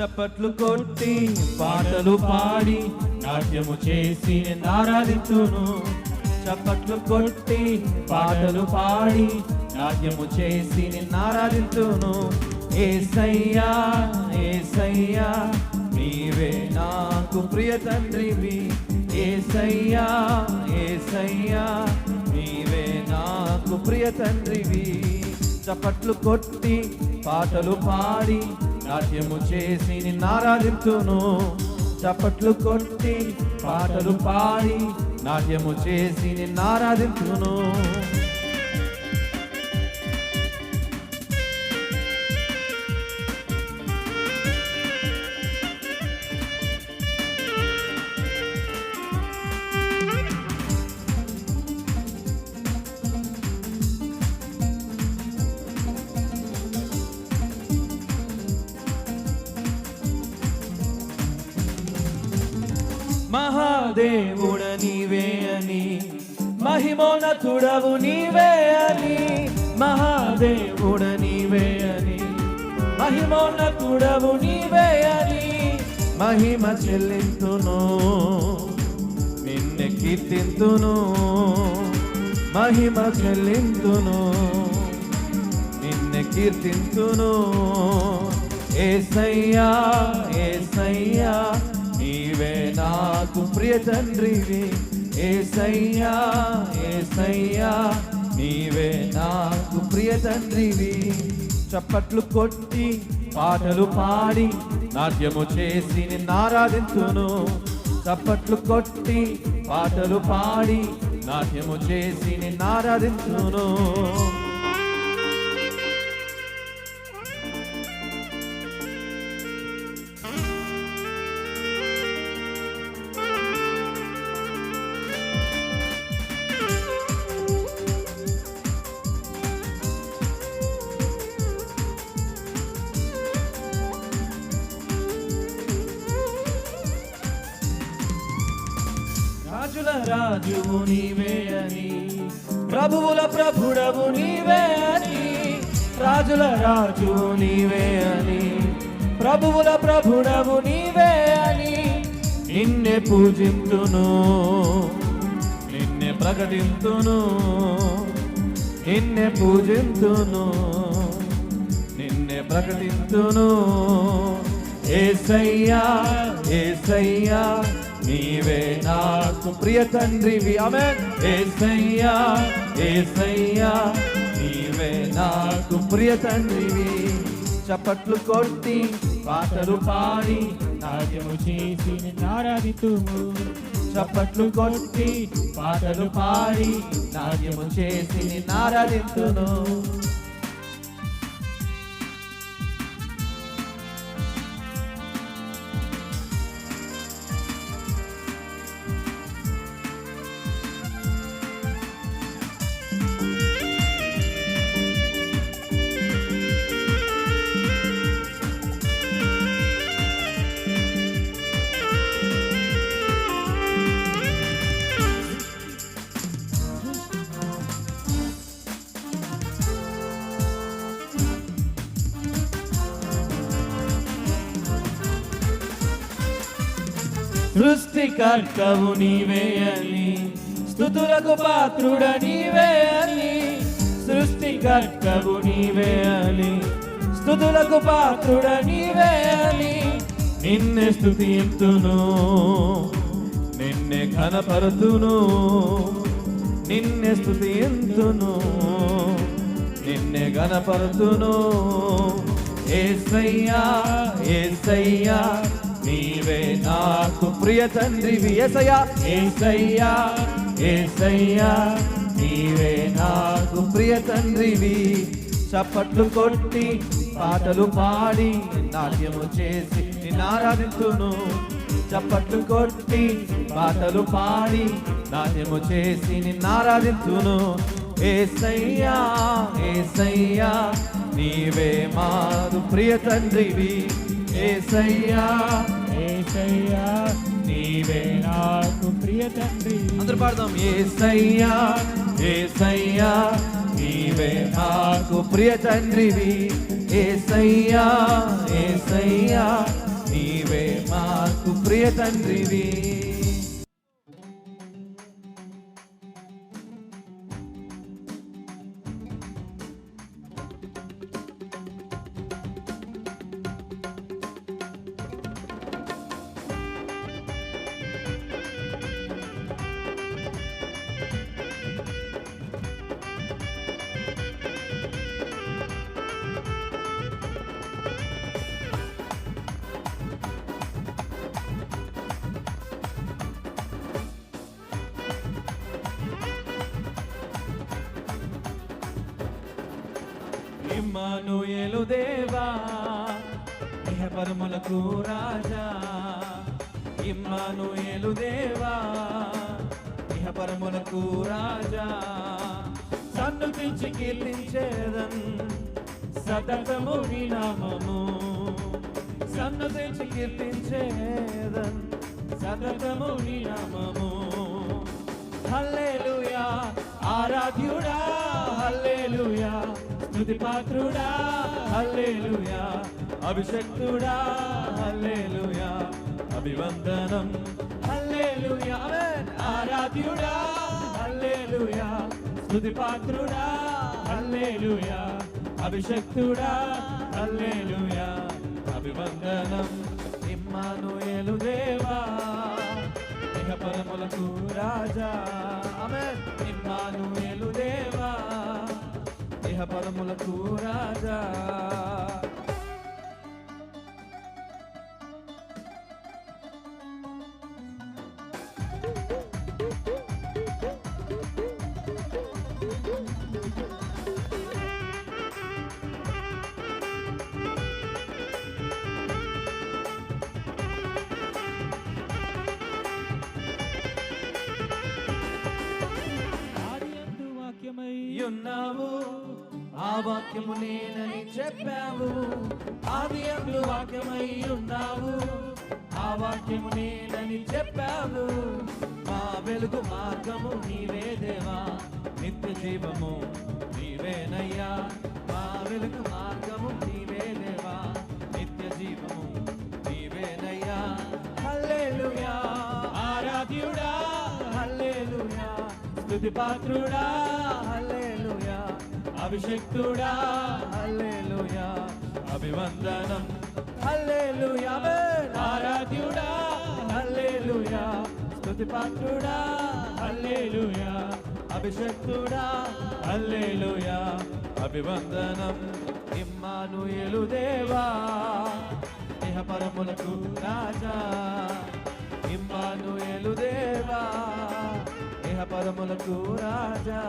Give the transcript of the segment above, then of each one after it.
చప్పట్లు కొట్టి పాటలు పాడి నాట్యము చేసి నిన్ను ఆరాధించును. చప్పట్లు కొట్టి పాటలు పాడి నాట్యము చేసి నిన్ను ఆరాధించును. యేసయ్యా యేసయ్యా నీవే నాకు ప్రియ తండ్రివి. యేసయ్యా యేసయ్యా నీవే నాకు ప్రియ తండ్రివి. చప్పట్లు కొట్టి పాటలు పాడి నాట్యము చేసి నిన్ను ఆరాధించును. చప్పట్లు కొట్టి పాటలు పాడి నాట్యము చేసి నిన్ను ఆరాధించును. మహాదేవుడ నీవే అని, మహిమోన్నతుడవు నీవే అని. మహాదేవుడ నీవే అని, మహిమోన్నతుడవు నీవే అని. మహిమ చెల్లింతును నిన్ను కీర్తింతును. మహిమ చెల్లింతును నిన్ను కీర్తింతును. యేసయ్యా యేసయ్యా నీవే నాకు ప్రియ తండ్రివి. యేసయ్యా యేసయ్యా నీవే నాకు ప్రియ తండ్రివి. చప్పట్లు కొట్టి పాటలు పాడి నాట్యము చేసి నిన్ను ఆరాధించును. చప్పట్లు కొట్టి పాటలు పాడి నాట్యము చేసి నిన్ను ఆరాధించును. రాజుల రాజువు నీవే అని, ప్రభువుల ప్రభుడవు నీవే అని. రాజుల రాజువు నీవే అని, ప్రభువుల ప్రభుడవు నీవే అని. నిన్నే పూజింతును నిన్నే ప్రకటింతును. నిన్నే పూజింతును నిన్నే ప్రకటింతును. యేసయ్యా యేసయ్యా నీవే నాకు ప్రియ తండ్రివి. ఆమేన్. యేసయ్యా యేసయ్యా నీవే నాకు ప్రియ తండ్రివి. చప్పట్లు కొట్టి పాటలు పాడి నాట్యము చేసి నిన్ను ఆరాధింతుము. చప్పట్లు కొట్టి పాటలు పాడి నాట్యము చేసి నిన్ను ఆరాధింతును. సృష్టికర్తవు నీవే అని, స్తుతులకు పాత్రుడ నీవే అని. సృష్టికర్తవు నీవే అని, స్తుతులకు పాత్రుడ నీవే అని. నిన్నే స్తుతింతును నిన్నే ఘనపరుతును. నిన్నే స్తుతింతును నిన్నే ఘనపరుతును. యేసయ్యా యేసయ్యా నీవే నాకు ప్రియ తండ్రివి. యేసయ్యా యేసయ్యా యేసయ్యా నీవే నాకు ప్రియ తండ్రివి. చప్పట్లు కొట్టి పాటలు పాడి నాట్యము చేసి నిన్ను ఆరాధించును. చప్పట్లు కొట్టి పాటలు పాడి నాట్యము చేసి నిన్ను ఆరాధించును. యేసయ్యా యేసయ్యా నీవే మాకు ప్రియ తండ్రివి. యేసయ్యా యేసయ్యా నీవే నాకు ప్రియ తండ్రి. అందరూ పాడదాం. యేసయ్యా యేసయ్యా నీవే నాకు ప్రియ తండ్రివి. యేసయ్యా యేసయ్యా నాకు ప్రియ తండ్రివి. ఇమ్మానుయేలు దేవా ఇహపరములకు రాజా, ఇమ్మానుయేలు దేవా ఇహపరములకు రాజా, సన్నుతించి కీర్తించేదన్ సతతము నీ నామము, సన్నుతించి కీర్తించేదన్ సతతము నీ నామము. హల్లెలూయా ఆరాధ్యుడా, హల్లెలూయా స్తుతి పాత్రుడా, హల్లెలూయా అభిషక్తుడా, హల్లెలూయా అభివందనం, హల్లెలూయా ఆరాధ్యుడా, హల్లెలూయా స్తుతి పాత్రుడా, హల్లెలూయా అభిషక్తుడా, హల్లెలూయా అభివందనం. ఇమ్మానుయేలు దేవా ఇహపరములకు రాజా, ఆమేన్. ఇమ్మానుయేలు దేవా ఇహపరములకు రాజా. ఉన్నావు ఆ వాక్యము నేనని చెప్పావు, ఆదియందు వాక్యమై ఉన్నావు ఆ వాక్యము నేనని చెప్పావు. మా వెలుగు మార్గము నీవే దేవా, నిత్య జీవము నీవేనయ్యా. మా వెలుగు మార్గము నీవే దేవా, నిత్య జీవము నీవేనయ్యా. హల్లెలూయా ఆరాధ్యుడా, హల్లెలూయా స్తుతి పాత్రుడా, హల్లెలూయా అభిషక్తుడా, హల్లెలూయా అభివందనం, హల్లెలూయా ఆరాధ్యుడా, హల్లెలూయా స్తుతి పాత్రుడా, హల్లెలూయా అభిషక్తుడా, హల్లెలూయా అభివందనం. ఇమ్మానుయేలు దేవా ఇహపరములకు రాజా, ఇమ్మానుయేలు దేవా ఇహపరములకు రాజా.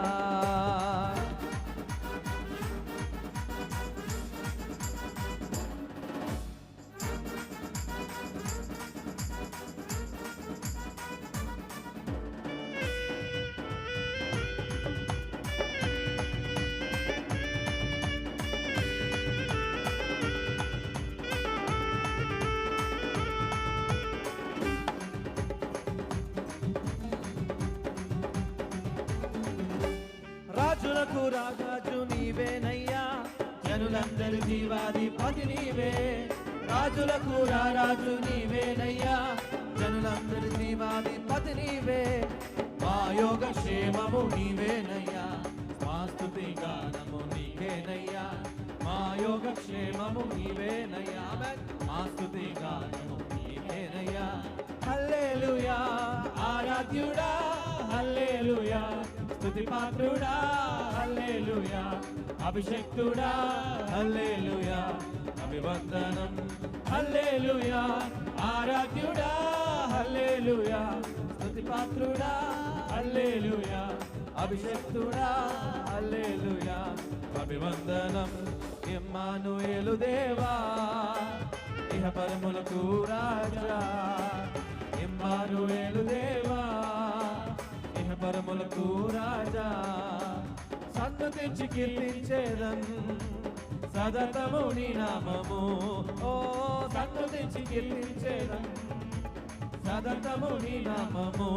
రాజులకు రాజు నీవేనయ్యా, జనులందరి జీవాధిపతి నీవే. రాజులకు రాజు నీవేనయ్యా, జనులందరి జీవాధిపతి నీవే. మా యోగ క్షేమము నీవేనయ్యా, మా స్తుతి గానము నీవేనయ్యా. మా యోగ క్షేమము నీవేనయ్యా, మా స్తుతి గానము నీవేనయ్యా. హల్లెలూయా ఆరాధ్యుడా, హల్లెలూయా స్తుతి పాత్రుడా, హల్లెలూయా అభిషక్తుడా, హల్లెలూయా అభివందనం, హల్లెలూయా ఆరాధ్యుడా, హల్లెలూయా స్తుతి పాత్రుడా, హల్లెలూయా అభిషక్తుడా, హల్లెలూయా అభివందనం. ఇమ్మానుయేలు దేవా ఇహపరములకు రాజా, ఇమ్మానుయేలు దేవా ఇహపరములకు రాజా, సన్నుతించి కీర్తించేదన్ సదతము నీ నామము. ఓ సన్నుతించి కీర్తించేదన్ సదతము నీ నామము.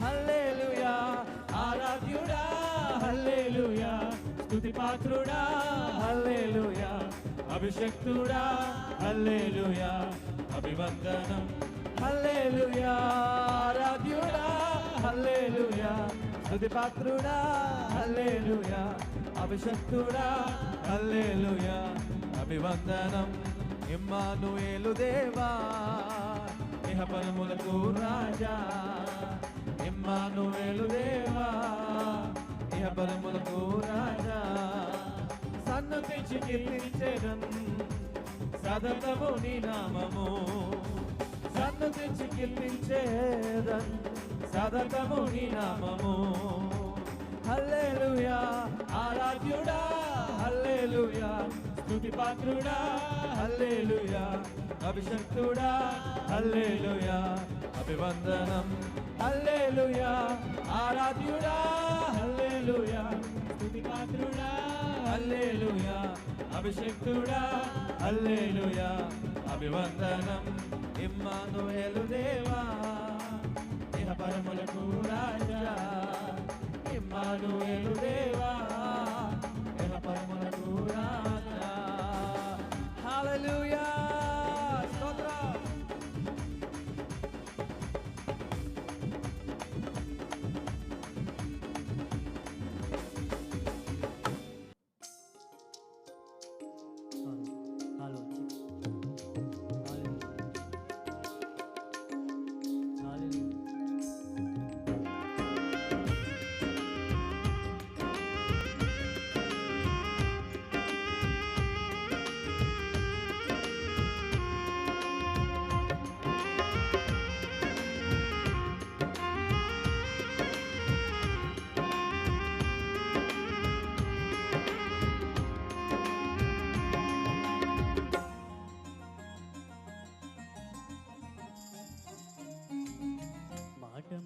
హల్లెలూయా ఆరాధ్యుడా, హల్లెలూయా స్తుతి పాత్రుడా, హల్లెలూయా అభిషక్తుడా, హల్లెలూయా అభివందనం. హల్లెలూయా ఆరాధ్యుడా, హల్లెలూయా స్తుతి పాత్రుడా, హల్లెలూయా అభిషక్తుడా, హల్లెలూయా అభివందనం. ఇమ్మానుయేలు దేవా ఇహపరములకు రాజా, ఇమ్మానుయేలు దేవా ఇహపరములకు రాజా. సన్నతించి కీర్తించెదన్ సదతము నీ నామము, సన్నతించి కీర్తించెదన్ సదతము నీ నామము. హల్లెలూయా ఆరాధ్యుడా, హల్లెలూయా స్తుతి పాత్రుడా, హల్లెలూయా అభిషక్తుడా, హల్లెలూయా అభివందనం. హల్లెలూయా ఆరాధ్యుడా, హల్లెలూయా స్తుతి పాత్రుడా, హల్లెలూయా అభిషక్తుడా, హల్లెలూయా అభివందనం. ఇమ్మానుయేలు దేవా ఇహపరములకు రాజా, ఇమ్మానుయేలు దేవా ఇహపరములకు రాజా. హల్లెలూయా స్తోత్రం.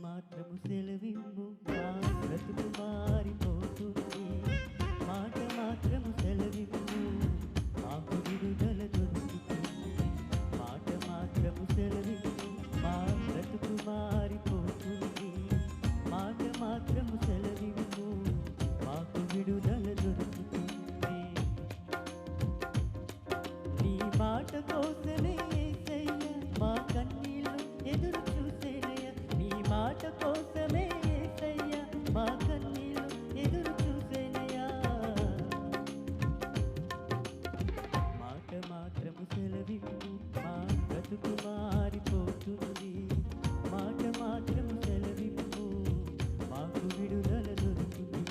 మాత్రము సెలవిమ్ము మా బ్రతుకు మారిపోతుంది. మాట మాత్రము సెలవిమ్ము మాకు విడుదల దొరుకుతుంది. మాట మాత్రము సెలవిమ్ము మా బ్రతుకు మారిపోతుంది. మాట మాత్రము సెలవిమ్ము మాకు విడుదల దొరుకుతుంది. నీ మాట కోసమే యేసయ్య మా కన్నీళ్ళు ఎదురు చూసేనయ్య. నీ మాట కోసమే యేసయ్య మా కన్నీళ్ళు ఎదురు చూసేనయ్యా. మాట మాత్రము సెలవిమ్ము మా బ్రతుకు మారిపోతుంది. మాట మాత్రము సెలవిమ్ము మాకు విడుదల దొరుకుతుంది.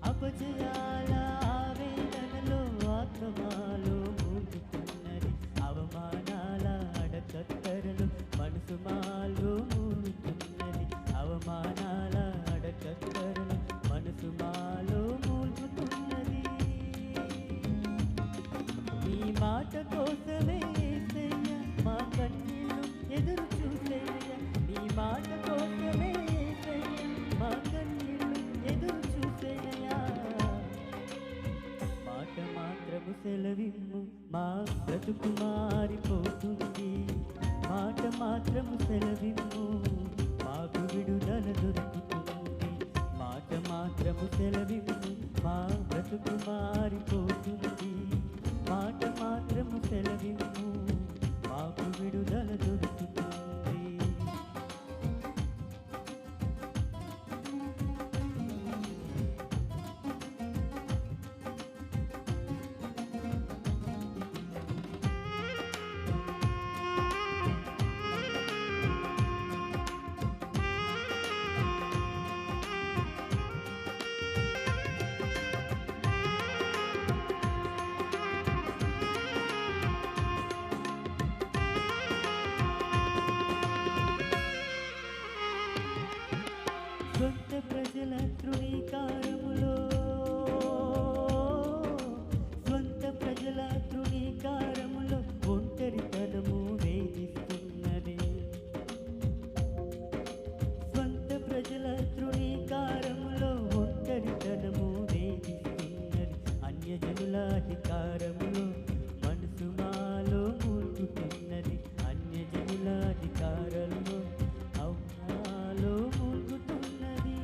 అపజయాల ఆవేదనలో ఆత్మమాలో మూలుతున్నది. అవమానాల అడకత్తరలు మనసు మాలో మూలుతున్నది. అవమానాల అడకత్తరలు మనసు మాలో మూలుతున్నది. నీ మాట కోసమే యేసయ్య మా కన్నీళ్ళు ఎదురు చూసేనయ్య. నీ మాట కోసమే యేసయ్య మా కన్నీళ్ళు ఎదురు చూసేనయ్యా. మాట మాత్రము సెలవిమ్ము మా బ్రతుకు మారిపోతుంది. మాట మాత్రము సెలవిమ్ము మాకు విడుదల దొరుకుతుంది. మాట మాత్రము సెలవిమ్ము మా బ్రతుకు మారిపోతుంది. మాట మాత్రము సెలవిమ్ము మాకు విడుదల దొరుకుతుంది. సొంత ప్రజల తృణీకారములో స్వంత ప్రజల తృణీకారములో ఒంటరితనము వేధిస్తున్నది. స్వంత ప్రజల తృణీకారములో ఒంటరితనము వేధిస్తున్నది. అన్యజనుల అధికారములో మనసు మాలో మూలుగుతున్నది. అన్యజనుల అధికారంలో అవునాలో మూలుగుతున్నది.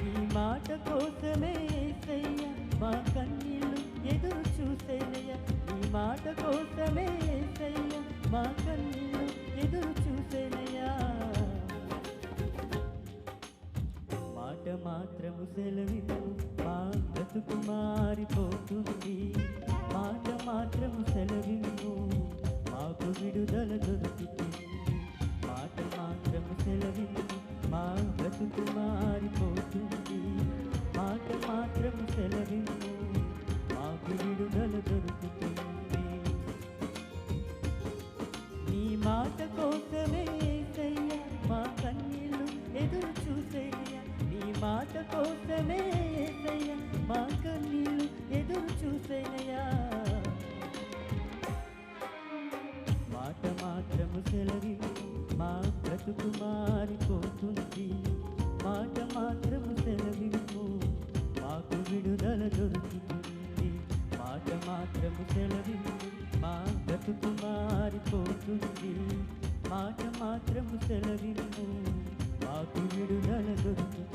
ఈ మాట కోసమే యేసయ్య మా కన్నీళ్ళు ఎదురు చూసేనయ్య. ఈ మాట కోసమే యేసయ్య మా కన్నీళ్ళు ఎదురు చూసేనయ్యా. మాట మాత్రము సెలవిను మా బ్రతుకు మారిపోతుంది. మాట మాత్రము సెలవిను మాకు విడుదల దొరుకుతుంది. మాట మాత్రము సెలవిను మా బ్రతుకు మారిపోతుంది. మాట మాత్రము సెలవిను మాకు విడుదల దొరుకుతుంది. నీ మాట కోసమే యేసయ్య మా కన్నీళ్ళు ఎదురు చూసేనయ్యా. నీ మాట కోసమే యేసయ్య మా కన్నీళ్ళు ఎదురు చూసేనయ్యా. మాట మాత్రము సెలవిను మా బ్రతుకు మారిపోతుంది. మాట మాత్రము సెలవిను మాకు విడుదల దొరుకుతుంది. మాట మాత్రము సెలవిను మా బ్రతుకు మారిపోతుంది. మాట మాత్రము సెలవిను మాకు విడుదల దొరుకుతుంది.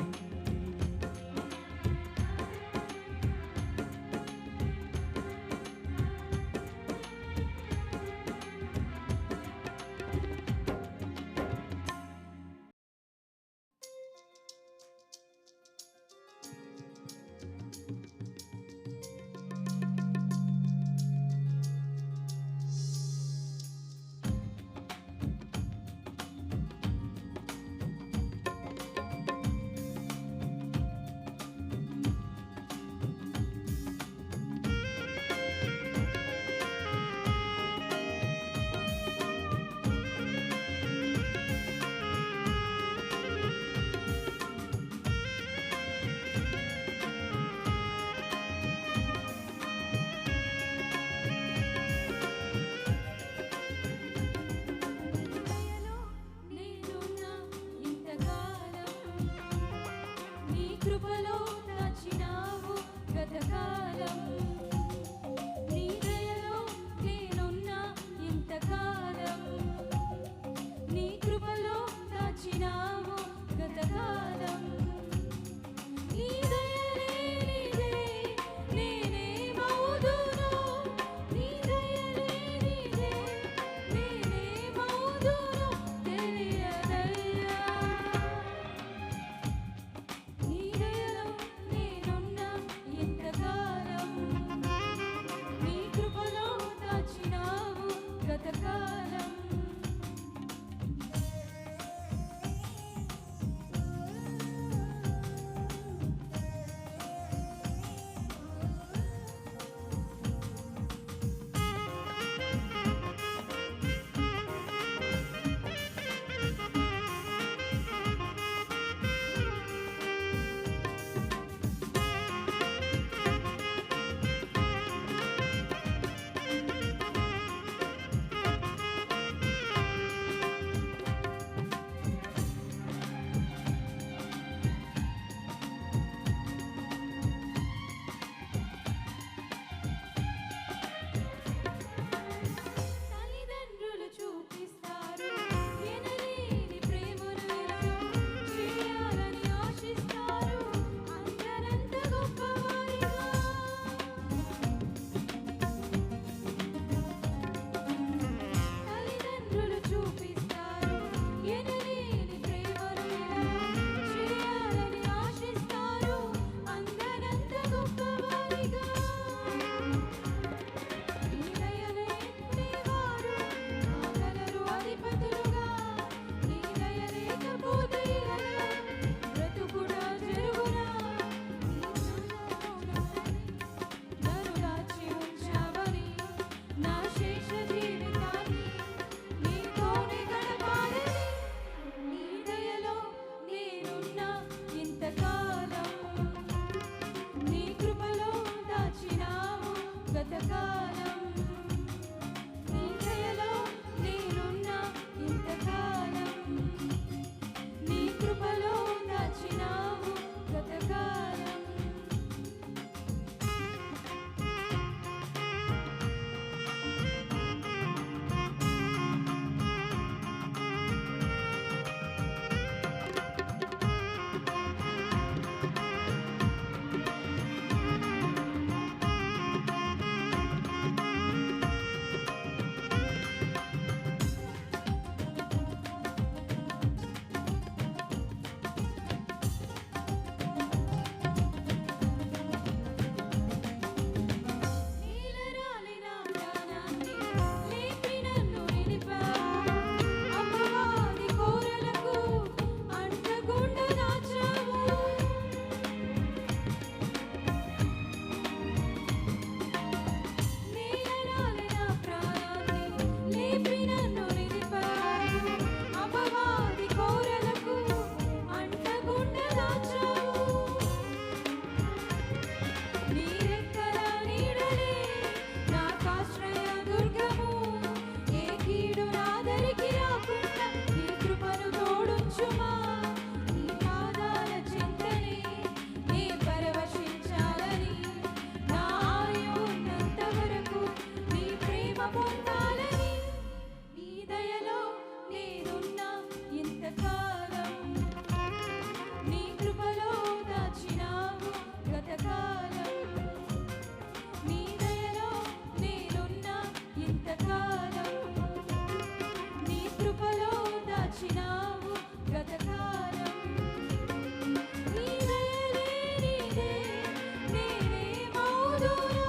పొందాలని నీ దయలో నేనున్నా ఇంతకాలం నీ కృపలో దాచినావు గతకాలం నీ దయలో నేనున్నా ఇంతకాలం నీ కృపలో దాచినావు గతకాలం నీ దయలే నీదే నేనేమౌదును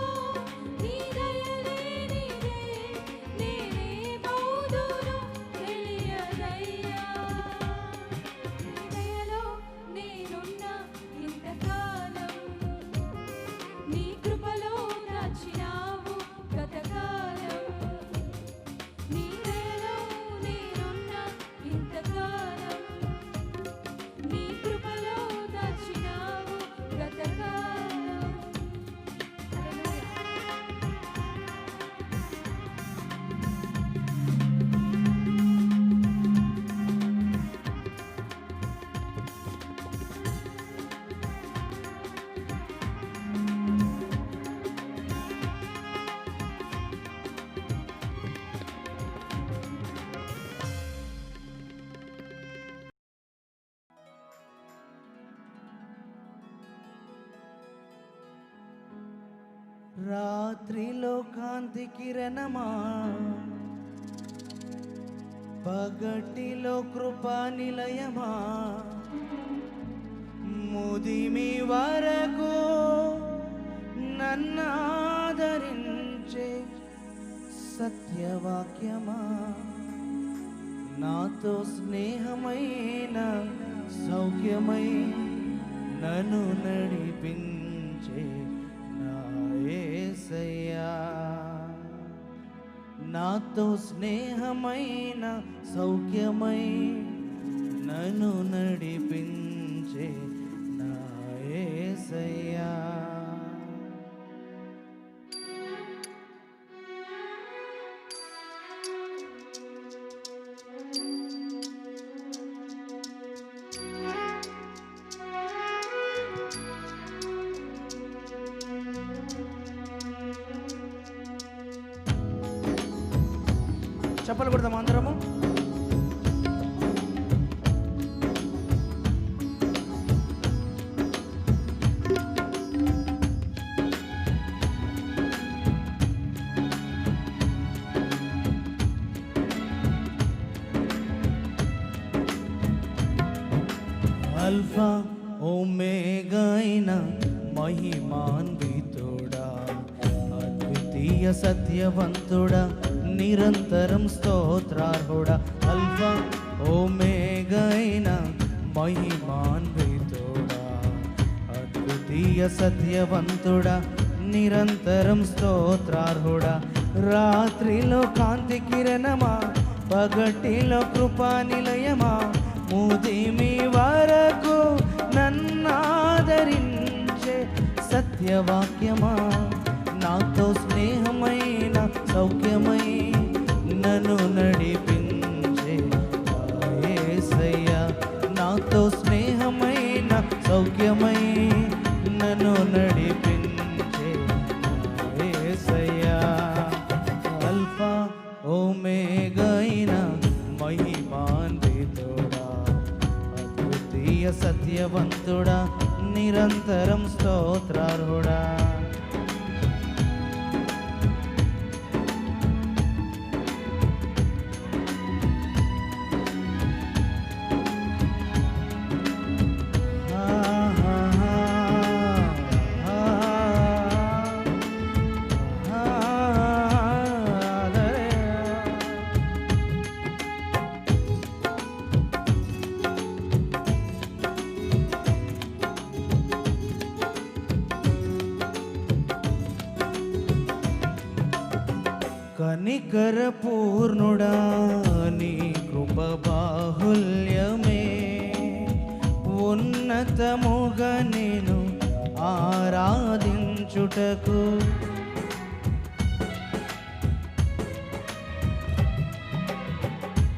నీ దయలే నీదే నేనేమౌదును తెలియదయ్యా నీ దయలో నేనున్నా ఇంతకాలం నీ కృపలో దాచినావు గతకాలం నీ దయలో నేనున్నా ఇంతకాలం నీ కృపలో దాచినావు గతకాలం రాత్రిలో కాంతి కిరణమా పగటిలో కృపా నిలయమా ముదిమి వరకు నన్నాదరించే సత్యవాక్యమా నాతో స్నేహమైన సౌఖ్యమై నన్ను నడిపించే నా యేసయ్యా నాతో స్నేహమైన సౌఖ్యమై నన్ను నడిపించే నా యేసయ్యా చప్పలు కొడదాం అందరము. అల్ఫా ఓమేగా అయిన మహిమాన్వితుడా అద్వితీయ సత్యవంతుడా నిరంతరం స్తోత్రార్హుడా అల్ఫా ఓమేగా అయిన మహిమాన్వితుడా అద్వితీయ సత్యవంతుడా నిరంతరం స్తోత్రార్హుడా రాత్రిలో కాంతి కిరణమా పగటిలో కృపా నిలయమా ముదిమి వరకు నన్నాదరించే సత్యవాక్యమా నాతో స్నేహమైన సౌఖ్యమై నన్ను నడిపించే యేసయ్యా నాతో స్నేహమైన సౌఖ్యమై నన్ను నడిపించే యేసయ్యా అల్ఫా ఓమేగా అయిన మహిమాన్వితుడా అద్వితీయ సత్యవంతుడా నిరంతరం స్తోత్రార్హుడా కనికర పూర్ణుడా నీ కృప బాహుల్యమే ఉన్నతముగా నేను ఆరాధించుటకు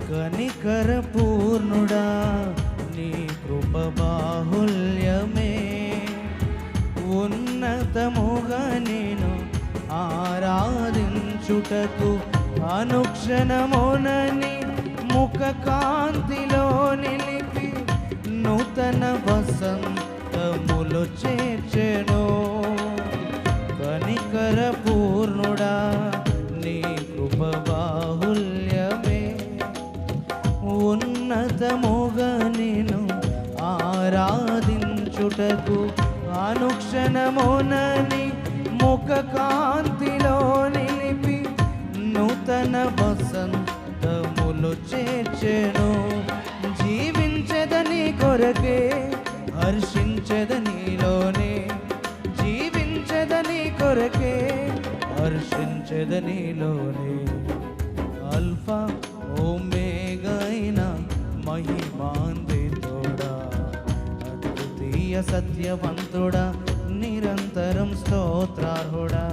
కనికర పూర్ణుడా నీ కృప బాహుల్యమే ఉన్నతముగా నేను ఆరాధించుటకు అనుక్షణమునని ముఖ కాంతిలో నిలిపి నూతన వసంతములు చేర్చెను. కనికర పూర్ణుడా నీ కృప బాహుల్యమే ఉన్నతముగా నేను ఆరాధించుటకు అనుక్షణమునని ముఖ కాంతిలో నిలిపి నూతన వసంతములు చేర్చెను. జీవించదని కొరకే హర్షించదనిలోనే, జీవించదని కొరకే హర్షించదనిలోనే. అల్ఫా ఓమేగా అయిన మహిమాన్వితుడా, అద్వితీయ సత్యవంతుడా, నిరంతరం స్తోత్రార్హుడా.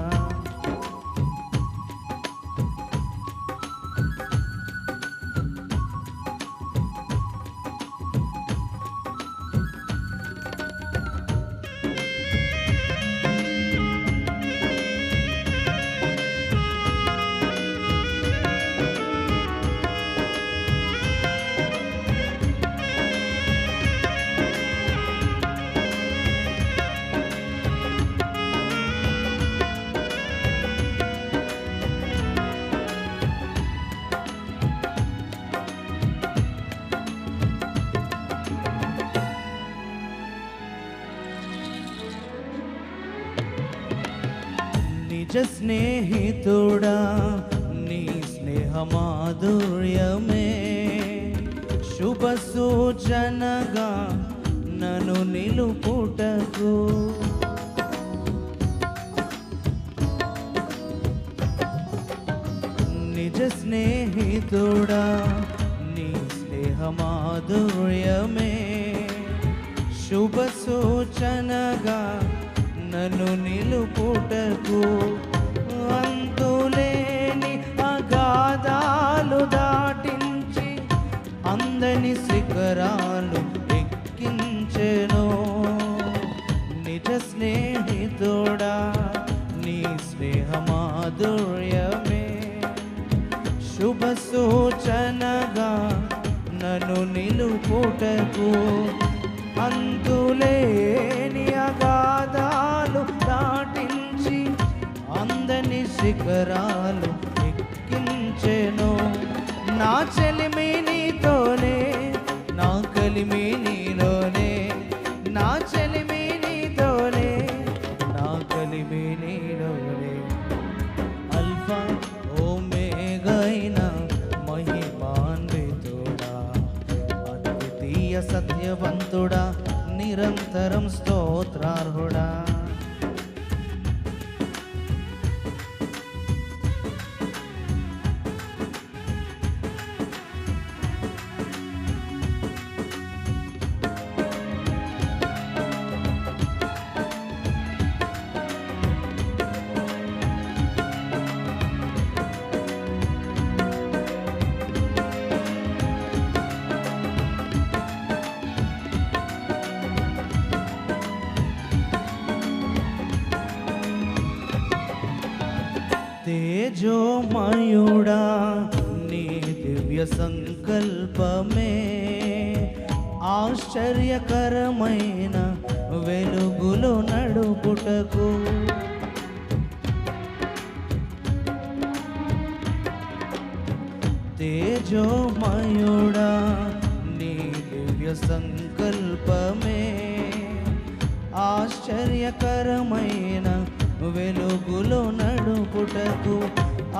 నిజ స్నేహితుడా నీ స్నేహ మాధుర్యమే శుభ సూచనగా నన్ను నిలుపుటకు. నిజ స్నేహితుడా నీ స్నేహ మాధుర్యమే శుభ సూచనగా నన్ను నిలుపుటకు. అంతులేని అగాధాలు దాటించి అందని శిఖరాలు ఎక్కించెను. నిజ స్నేహితుడా నీ స్నేహ మాధుర్యమే శుభ సూచనగా నన్ను నిలుపుటకు. అంతులేని అగాధాలు దాటించి అందని శిఖరాలు ఎక్కించెను. నా చెలిమి నీతోనే, నా కలిమి నీలోనే, నా చెలిమి నీతోనే, నా కలిమి నీలోనే. అల్ఫా ఓమేగా అయిన మహిమాన్వితుడా, అద్వితీయ సత్యవంతుడా, నిరంతరం స్తోత్రార్హుడా. తేజోమయుడా నీ దివ్య సంకల్పమే ఆశ్చర్యకరమైన వెలుగులో నడుపుటకు. తేజోమయుడా నీ దివ్య సంకల్పమే ఆశ్చర్యకరమైన వెలుగులో నడుపుటకు.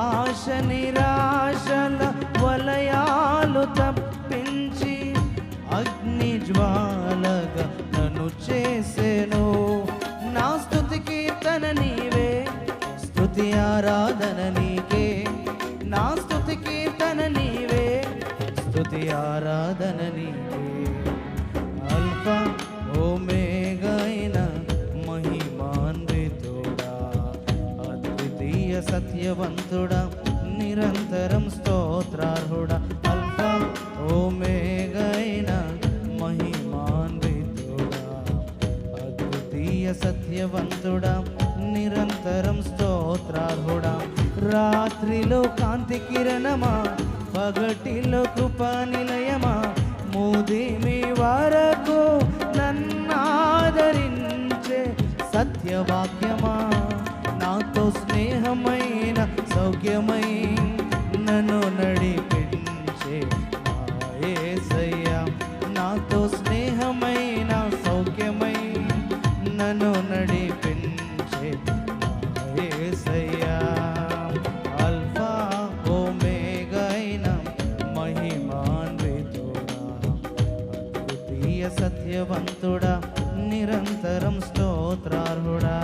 ఆశ నిరాశల వలయాలు తప్పించి అగ్ని జ్వాలగా నన్ను చేసెను. నా స్తుతి కీర్తన నీవే, స్తుతి ఆరాధన నీకే. నా స్తుతి కీర్తన నీవే, స్తుతి ఆరాధన నీకే. అల్ఫా ఓమేగా అయిన మహిమాన్వితుడా, అద్వితీయ సత్యవంతుడా, నిరంతరం స్తోత్రార్హుడా. అల్ఫా ఓమేగా అయిన మహిమాన్వితుడా, అద్వితీయ సత్యవంతుడా, నిరంతరం స్తోత్రార్హుడా. రాత్రిలో కాంతి కిరణమా పగటిలో కృపా నిలయమా మూదిమి వరకు నన్నాదరించే సత్యవాక్యమా నాతో స్నేహమైన సౌఖ్యమై నన్ను నడిపించే నా యేసయ్యా నాతో స్నేహమైన సౌఖ్యమై నన్ను నడిపించే నా యేసయ్యా అల్ఫా ఓమేగైన మహిమాన్వితుడా అద్వితీయ సత్యవంతుడా నిరంతరం స్తోత్రార్హుడా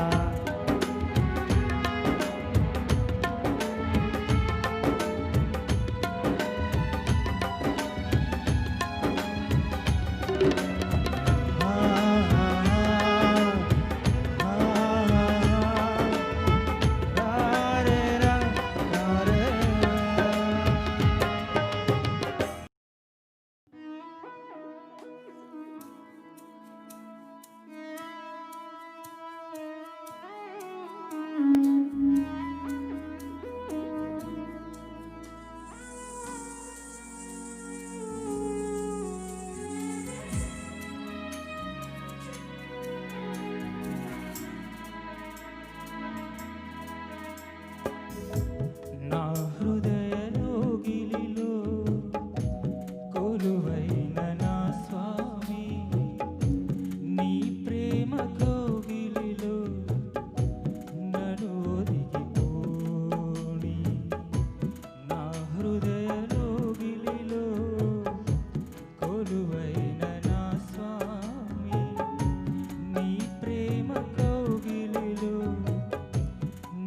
నా హృదయలోగిలిలో కొలువైన నా స్వామి నీ ప్రేమ కోగిలిలో నన్ను ఒదిగిపోని నా హృదయలోగిలిలో కొలువైన నా స్వామి నీ ప్రేమ కోగిలిలో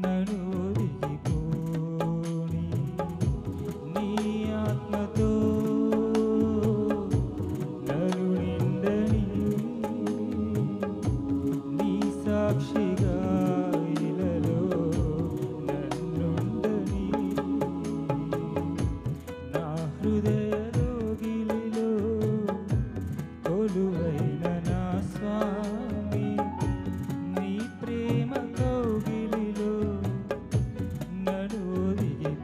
నన్ను ఒదిగిపోని నీ ఆత్మతో నన్ను నిండని నీ సాక్షిగా ఇలలో నన్నుండని నా హృదయలోగిలిలో కొలువైన నా స్వామి నీ ప్రేమ కౌగిలిలో నన్ను ఒదిగిపోని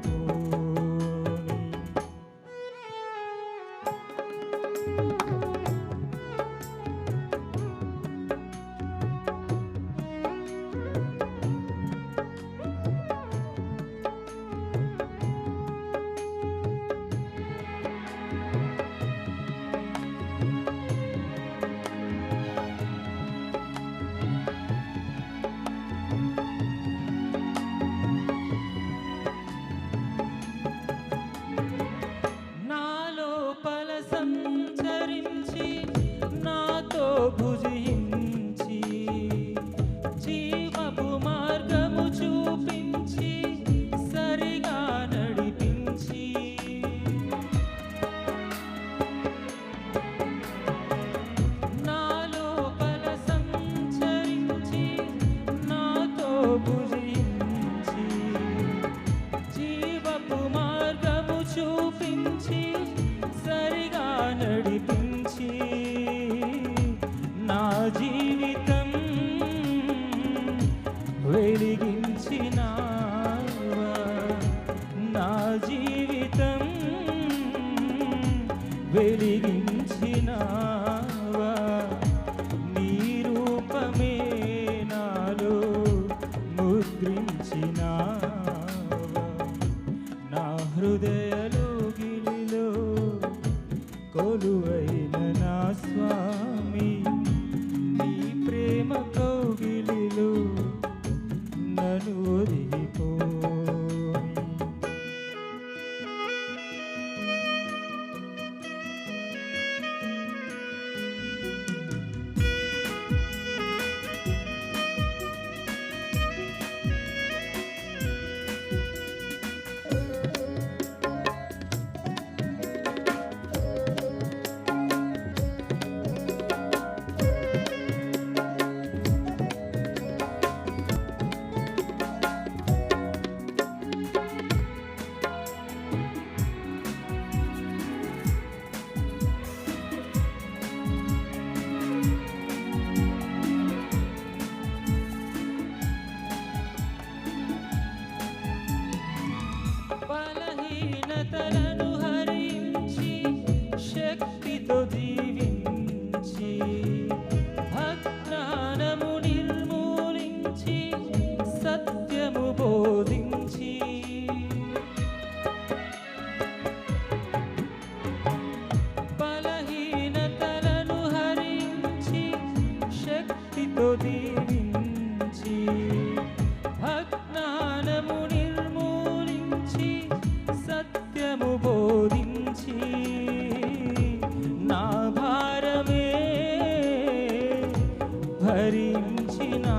భరించినావా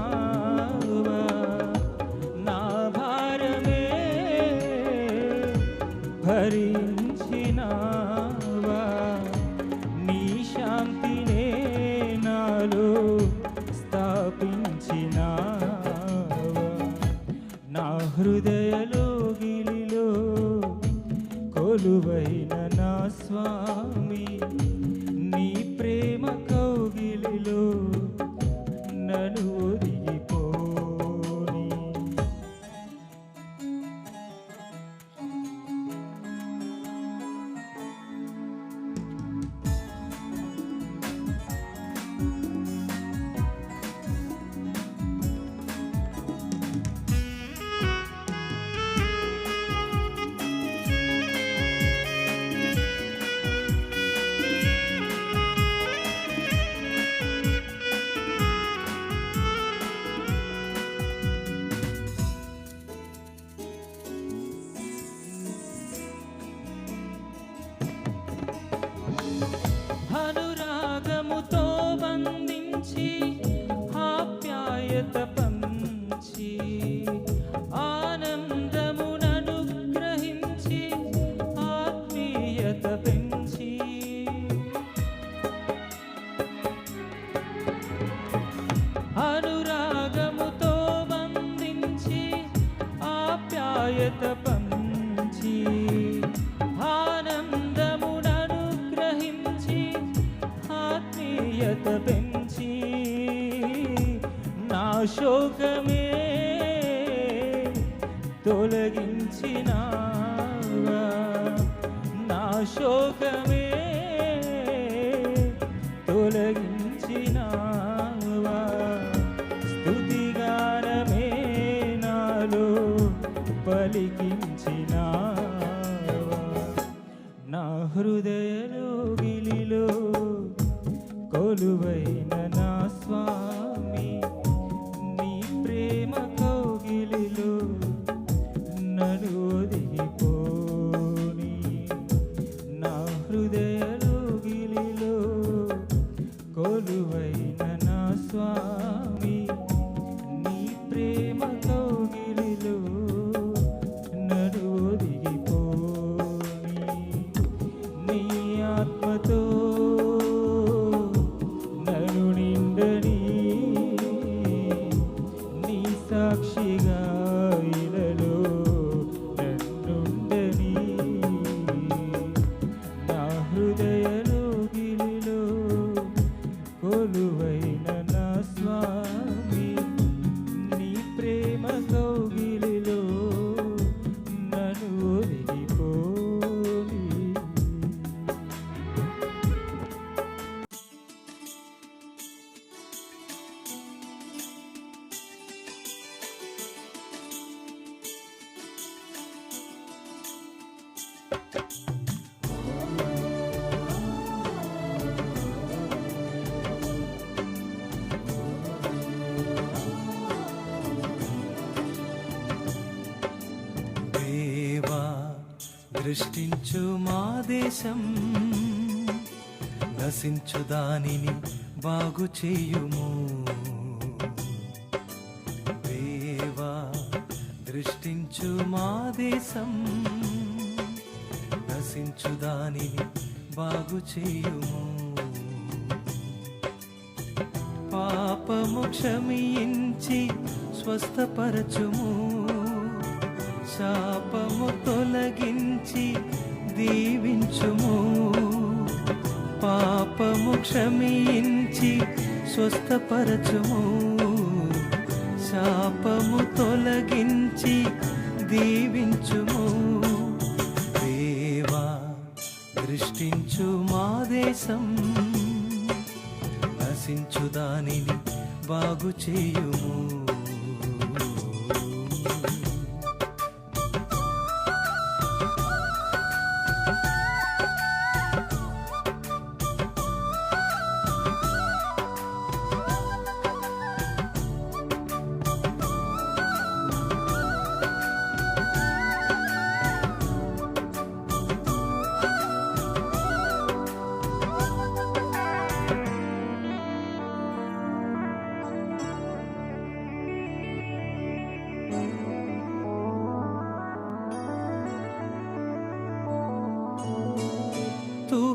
నా భారమే భరించినావా నీ శాంతినే నాలో స్థాపించినావా నా హృదయలోగిలిలో కొలువైన నా స్వామి నీ ప్రేమ కౌగిలిలో నన్ను ఒదిగిపోని అనురాగముతో బంధించి ఆప్యాయత పంచి ఆనందముననుగ్రహించి ఆత్మీయత పెంచి అనురాగముతో బంధించి ఆప్యాయత పంచి ఆనందముననుగ్రహించి ఆత్మీయత పెంచి నా శోకమే తొలగించినావా నా శోకమే తొలగించినావా స్తుతిగానమే నాలో పలికించినావా నా హృదయలోగిలిలో కొలువైన నా స్వామి నీ ప్రేమ కౌగిలిలో నన్ను ఒదిగిపోని నా హృదయలోగిలిలో కొలువైన నా స్వామి నీ ప్రేమ కౌగిలిలో నన్ను ఒదిగిపోని నీ ఆత్మతో నన్ను నిండని నీ సాక్షిగా ఇలలో నన్నుండని నా హృదయలోగిలిలో కొలువైన నా స్వామి నీ ప్రేమ కౌగిలిలో నన్ను ఒదిగిపోని దేవా దృష్టించు మా దేశం నశించు దానిని బాగు చేయుము దేవా దృష్టించు మా దేశం నశించు దానిని బాగు చేయుము పాపము క్షమించి స్వస్థపరచుము శాపము తొలగించి దీవించుము పాపము క్షమించి స్వస్థపరచుము శాపము తొలగించి దీవించుము దేవా దృష్టించు మా దేశం నశించు దానిని బాగు చేయుము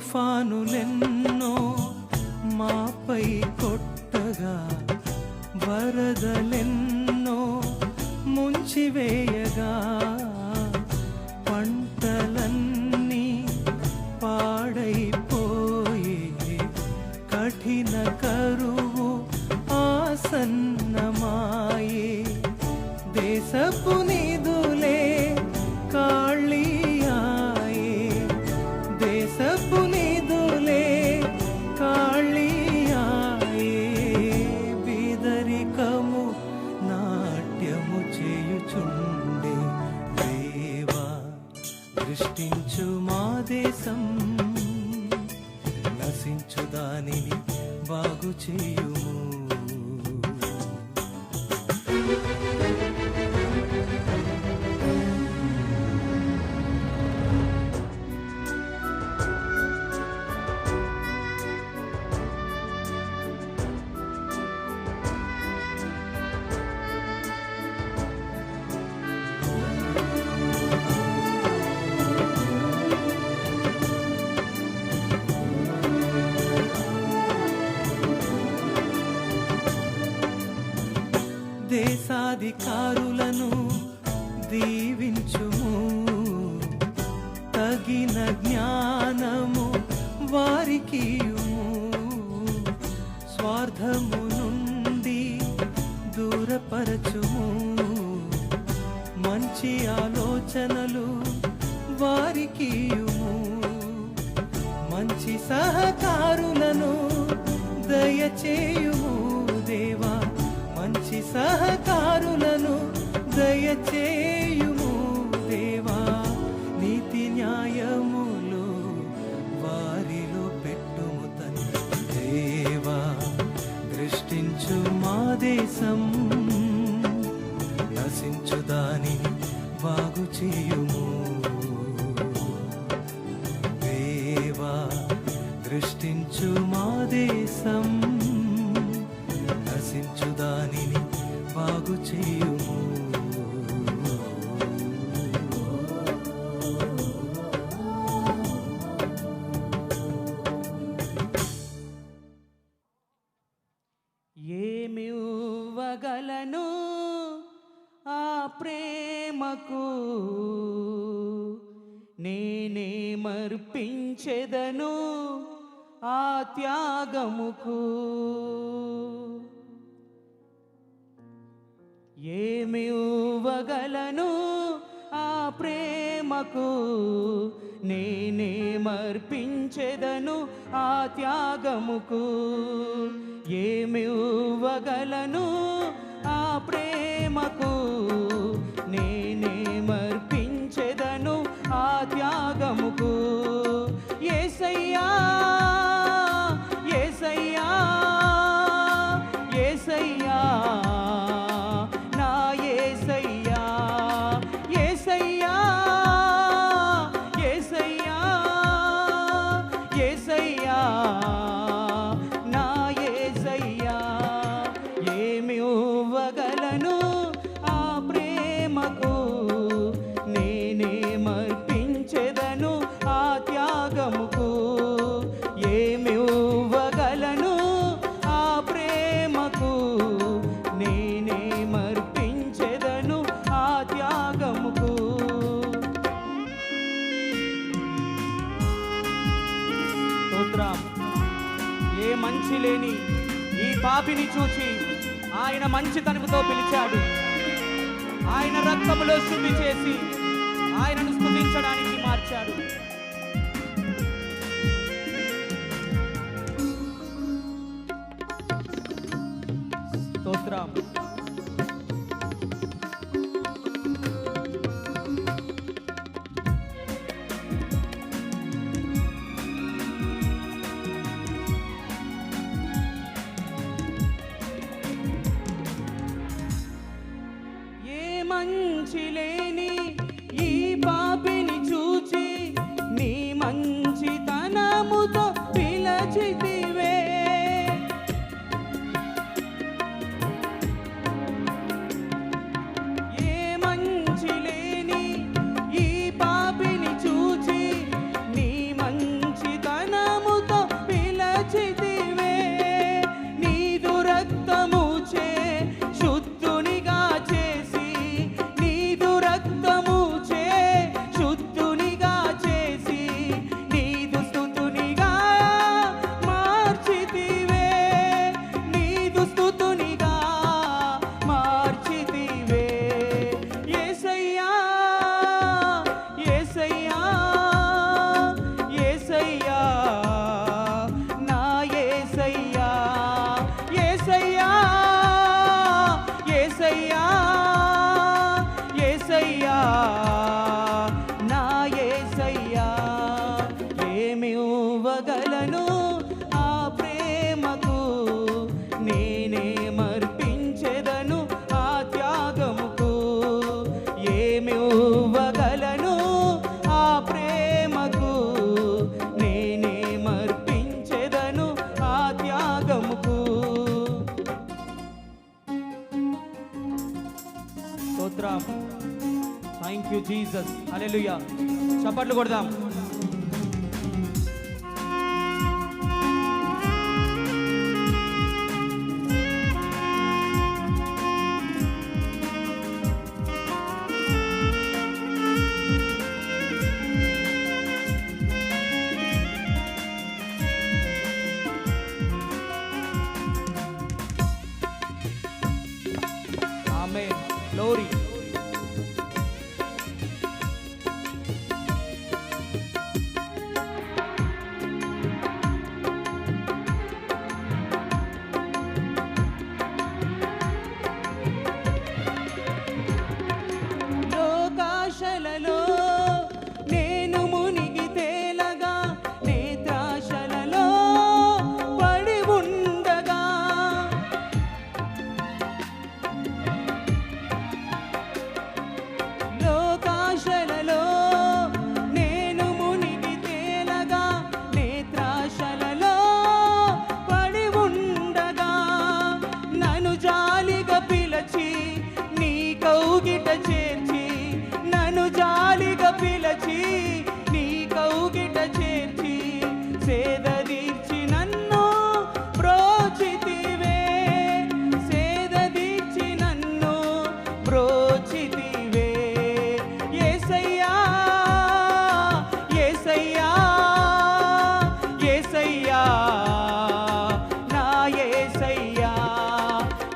తుఫానులెన్నో మాపై కొట్టగా, వరదలెన్నో ముంచివేయగా, పంటలన్నీ పాడైపోయే, కఠిన కరువు ఆసన్నమాయే, దేశపు నిధులే కాళీయాయే, దేశపు నిధులే కాళీయాయే, బీదరికము నాట్యము చేయుచుండే, దేవా దృష్టించు మా దేశం, నశించు దానిని బాగు చేయుము. దేశాధికారులను దీవించుము, తగిన జ్ఞానము వారికియుము, స్వార్థము నుండి దూరపరచుము, మంచి ఆలోచనలు వారికియుము, మంచి సహకారులను దయచేయుము దేవా, మంచి సహకారులను దయచేయుము దేవా, నీతి న్యాయములు వారిలో పెట్టుము తండ్రి, దేవా దృష్టించు మా దేశం, నశించు దానిని బాగు చేయుము, దేవా దృష్టించు మా దేశం, నశించు దానిని బాగు చేయుము. ఏమివ్వగలను ఆ ప్రేమకు, నేనేమర్పించెదను ఆ త్యాగముకు, ఏమివ్వగలను ఆ ప్రేమకు, నేనేమర్పించెదను ఆ త్యాగముకు, ఏమివ్వగలను ఆ ప్రేమకు, నేనేమర్పించెదను ఆ త్యాగముకు, యేసయ్యా యేసయ్యా యేసయ్యా నా యేసయ్యా, యేసయ్యా యేసయ్యా యేసయ్యా నా యేసయ్యా, ఏమివ్వగలను ఆ ప్రేమకు, నేనేమర్పించెదను ఆ త్యాగముకు, ఏమివ్వగలను ఆ ప్రేమకు, నేనేమర్పించెదను ఆ త్యాగముకు. స్తోత్రం. ఏ మంచి లేని ఈ పాపిని చూచి ఆయన మంచితనముతో పిలిచాడు, ఆయన రక్తములో శుద్ధి చేసి ఆయనను స్తుతించడానికి మార్చాడు. స్తోత్రం. ఏ మంచి లేని ఈ పాపిని చూచి నీ మంచితనముతో పిలచితివే, ఏ మంచి లేని ఈ పాపిని చూచి నీ మంచితనముతో స్తోత్రం. Thank you Jesus. హల్లెలూయా. చప్పట్లు కొడదాం. ఆమేన్. గ్లోరీ. లోకాశలలో నేను మునిగి తేలగా, నేత్రాశలలో పడి ఉండగా, లోకాశలలో నేను మునిగి తేలగా, నేత్రాశలలో పడి ఉండగా, నన్ను జాలిగా పిలచి నీ కౌగిట చేర్చి, నన్ను జాలిగా పిలచి నీ కౌగిట చేర్చి, సేదదీర్చి నన్ను బ్రోచితివే, సేదదీర్చి నన్ను బ్రోచితివే. యేసయ్యా యేసయ్యా యేసయ్యా నా యేసయ్యా,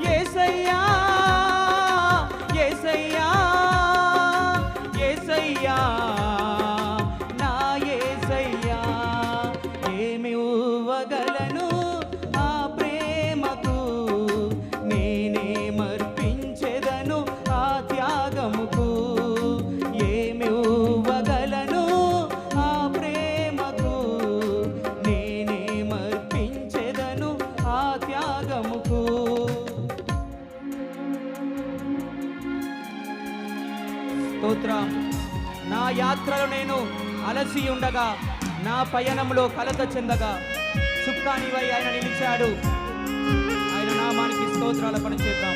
యేసయ్యా యేసయ్యా యేసయ్యా నా యేసయ్యా. ఏమి ఇవ్వగలను ఆ ప్రేమకు, నేనే మర్పించెదను ఆ త్యాగముకు. ఏమి ఇవ్వగలను ఆ ప్రేమకు, నేనే మర్పించెదను ఆ త్యాగముకు. స్తోత్రం. నా యాత్రలో నేను అలసి ఉండగా, నా పయనంలో కలత చెందగా, చుక్కానివై ఆయన నిలిచాడు. ఆయన నామానికి స్తోత్రాల పని చేద్దాం.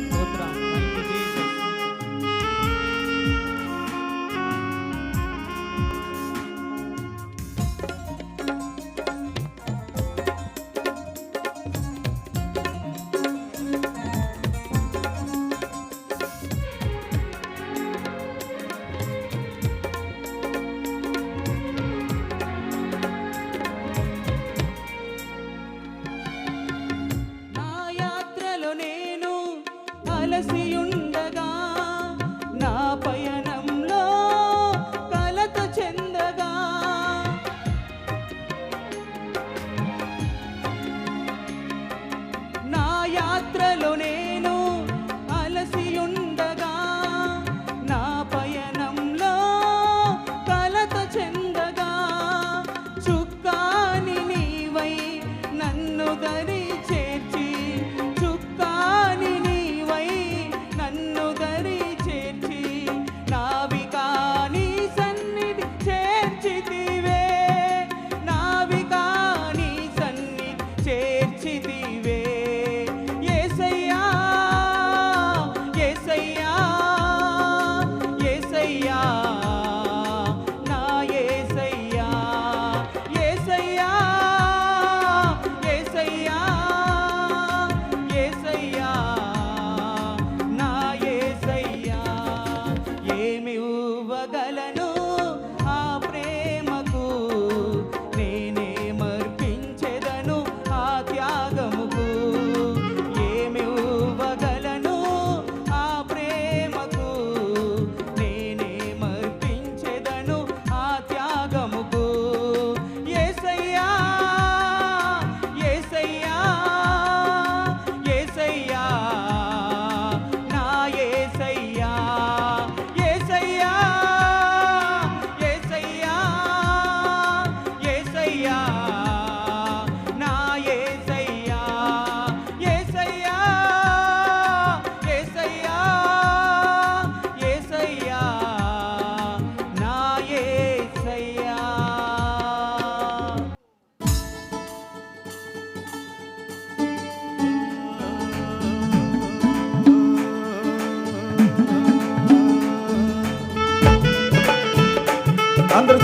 స్తోత్రం. Thank you, Jesus.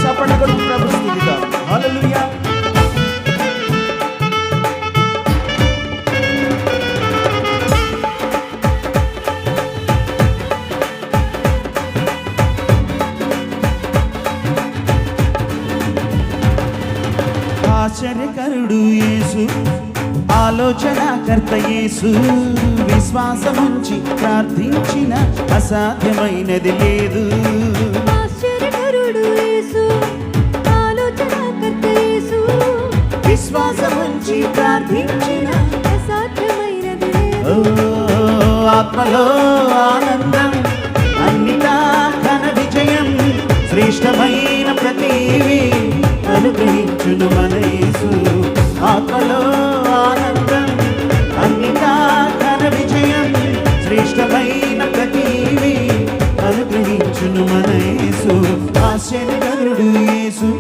చప్పట్లు కొడుతూ ప్రభు స్తుతిద్దాం. హల్లెలూయా. ఆశ్చర్యకరుడు యేసు, ఆలోచనకర్త యేసు, విశ్వాసముంచి ప్రార్థించిన అసాధ్యమైనది లేదు. ఆశ్చర్యకరుడు యేసు, ఆలోచనకర్త యేసు, విశ్వాసముంచి ప్రార్థించిన అసాధ్యమైనది ఓ, లేదు. ఆత్మలో ఆనందం, అన్నిటా ఘన విజయం, శ్రేష్టమైన ప్రతివి అనుగ్రహించును మన యేసు. ఆత్మలో ఆనందం, అన్నిటా ఘన విజయం, శ్రేష్టమైన ప్రతివి అనుగ్రహించును మన యేసు. ఆశ్చర్యకరుడు యేసు,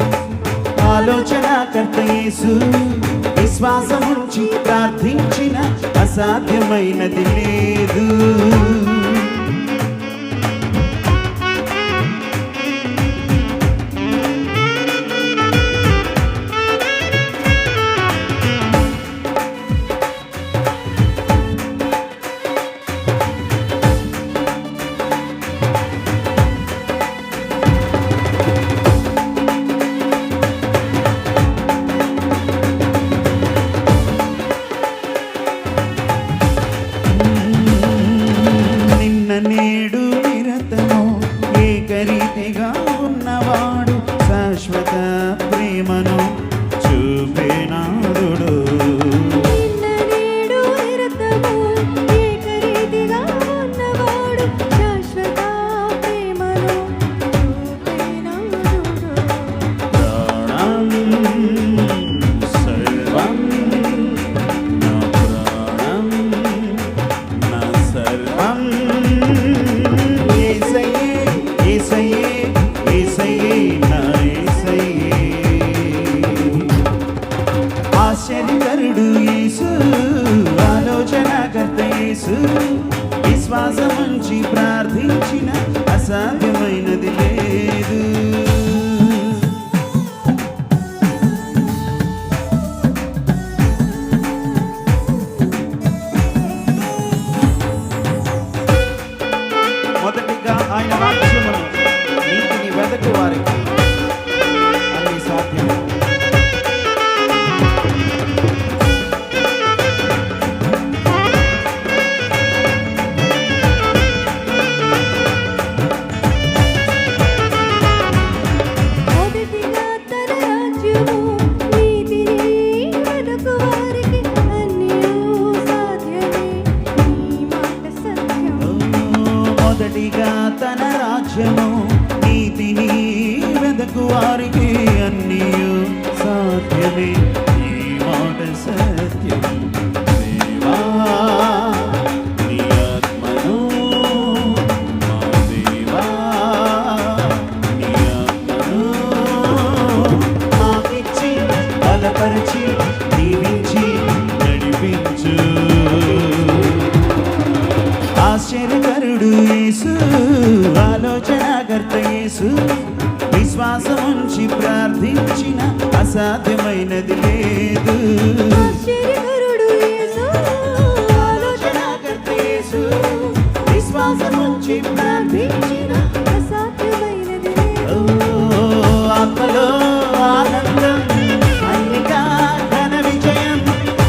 ఆలోచనకర్త యేసు, విశ్వాసముంచి ప్రార్థించిన అసాధ్యమైనది లేదు. నిన్న నేడు నిరతము ఏకరీతిగా ఉన్నవాడు, శాశ్వత ప్రేమను చూపేనాదుడు. నిన్న నేడు నిరతము ఏకరీతిగా ఉన్నవాడు, శాశ్వత ప్రేమను చూపెనాదుడు. ప్రాణం సర్వం, నా ప్రాణం నా సర్వం, యేసయ్యే యేసయ్యే యేసయ్యే నా యేసయ్యే. ఆశ్చర్యకరుడు యేసు, ఆలోచనకర్త యేసు, విశ్వాసముంచి ప్రార్థించిన అసాధ్యమైనది లేదు. మొదటిగా ఆయన రాజ్యమును నీతిని వెదకు వారికి అన్ని సాధ్యమే. మొదటిగా తన రాజ్యము నీతిని వెదకు వారికి అన్నియూ సాధ్యమే, నీ మాట సత్యం. మొదటిగా తన రాజ్యము నీతిని వెదకు వారికి అన్నీ సాధ్యమే, ఈ మాట సత్యం. దేవా నీ ఆత్మను, మా దేవా నీ ఆత్మను మాకిచ్చి బలపరిచి దీవించి నడిపించు. ఆశ్చర్యకరుడు యేసు, ఆలోచనకర్త యేసు, విశ్వాసముంచి ప్రార్థించిన అసాధ్యమైనది లేదు. ఆశ్చర్యకరుడు యేసు, ఆలోచనకర్త యేసు, విశ్వాసముంచి ప్రార్థించిన అసాధ్యమైనది ఓ, లేదు. ఆత్మలో ఆనందం, అన్నిటా ఘన విజయం,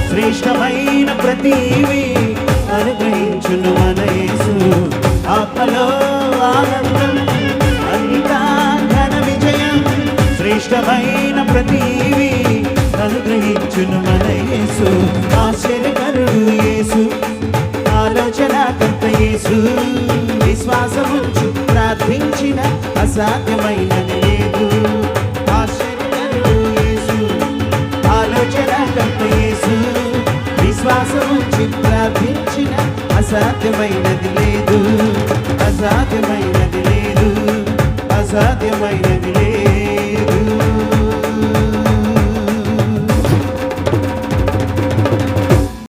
శ్రేష్టమైన ప్రతివి అనుగ్రహించును మన యేసు. ఆత్మలో ఆనందం, అన్నిటా ఘన విజయం, శ్రేష్టమైన ప్రతివి అనుగ్రహించును మన యేసు. ఆశ్చర్యకరుడు యేసు, ఆలోచనకర్త యేసు, విశ్వాసముంచు ప్రార్థించిన అసాధ్యమైనది లేదు. ఆశ్చర్యకరుడు యేసు, ఆలోచనకర్త యేసు, విశ్వాసముంచి ప్రార్థించిన అసాధ్యమైనది లేదు. అసాధ్యమైనది లేదు. అసాధ్యమైనది లేదు.